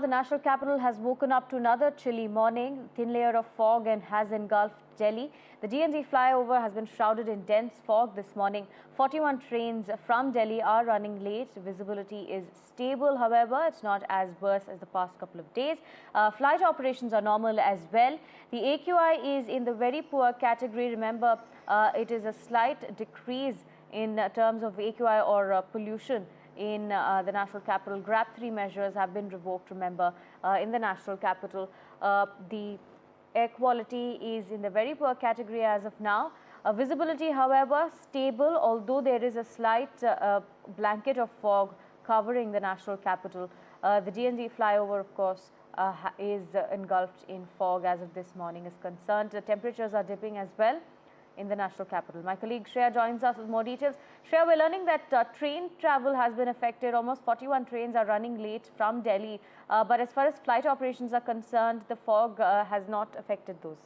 The national capital has woken up to another chilly morning. Thin layer of fog and has engulfed Delhi. The DND flyover has been shrouded in dense fog this morning. 41 trains from Delhi are running late. Visibility is stable, however. It's not as worse as the past couple of days. Flight operations are normal as well. The AQI is in the very poor category. Remember, it is a slight decrease in terms of AQI or pollution in the national capital. GRAP 3 measures have been revoked, remember, in the national capital. The air quality is in the very poor category as of now. Visibility, however, stable, although there is a slight blanket of fog covering the national capital. The DND flyover, of course, is engulfed in fog as of this morning is concerned. The temperatures are dipping as well in the national capital. My colleague Shreya joins us with more details. Shreya, we're learning that train travel has been affected. Almost 41 trains are running late from Delhi. But as far as flight operations are concerned, the fog has not affected those.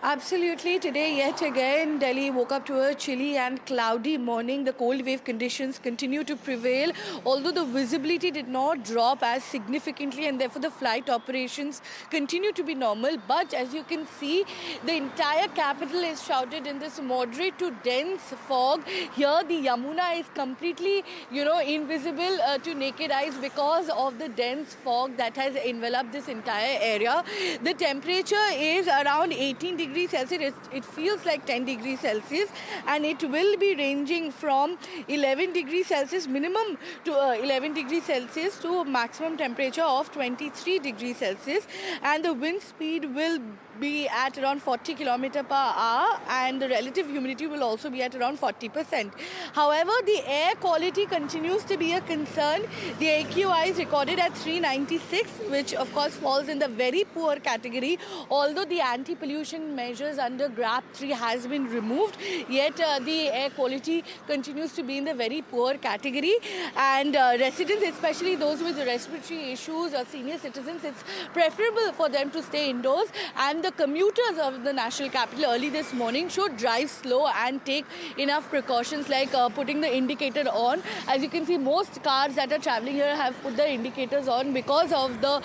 Absolutely. Today, yet again, Delhi woke up to a chilly and cloudy morning. The cold wave conditions continue to prevail, although the visibility did not drop as significantly, and therefore the flight operations continue to be normal. But as you can see, the entire capital is shrouded in this moderate to dense fog. Here, the Yamuna is completely, invisible to naked eyes because of the dense fog that has enveloped this entire area. The temperature is around 18 degrees Celsius. It feels like 10 degrees Celsius, and it will be ranging from 11 degrees Celsius minimum to 11 degrees Celsius to a maximum temperature of 23 degrees Celsius, and the wind speed will be at around 40 km per hour, and the relative humidity will also be at around 40%. However, the air quality continues to be a concern. The AQI is recorded at 396, which of course falls in the very poor category. Although the anti-pollution measures under GRAP 3 has been removed, yet the air quality continues to be in the very poor category. And residents, especially those with respiratory issues or senior citizens, it's preferable for them to stay indoors, and the commuters of the national capital early this morning should drive slow and take enough precautions like putting the indicator on. As you can see, most cars that are traveling here have put their indicators on because of the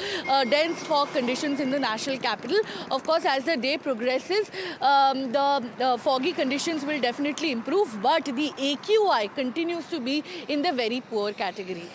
dense fog conditions in the national capital. Of course, as the day progresses, the foggy conditions will definitely improve, but the AQI continues to be in the very poor category.